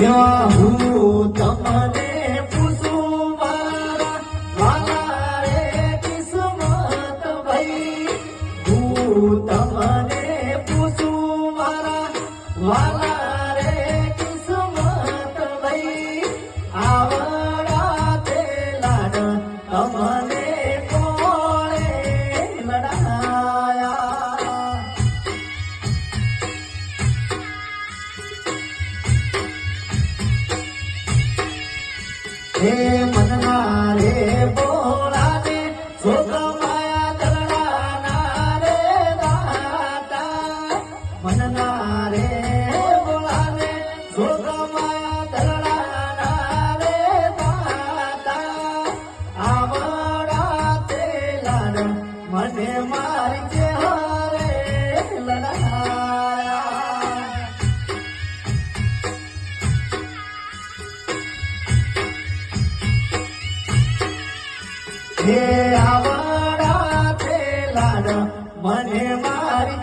હું તમને પૂછું મારા વાલા રે કિસ્મત ભાઈ, હું તમને પૂછું મારા વાલા રે કિસ્મત ભાઈ, આવડા તે લાડ તમને કોણે લડાયા? હે મનના રે બોલાને છોકરાયા દલડાના રે દાતા, મનના રે બોલાને છોકરાયા દલડાના રે દાતા, આવડા તે લાડ મને મારી કે હરે લડાયા. હે આવડા તે લાડ મને મારી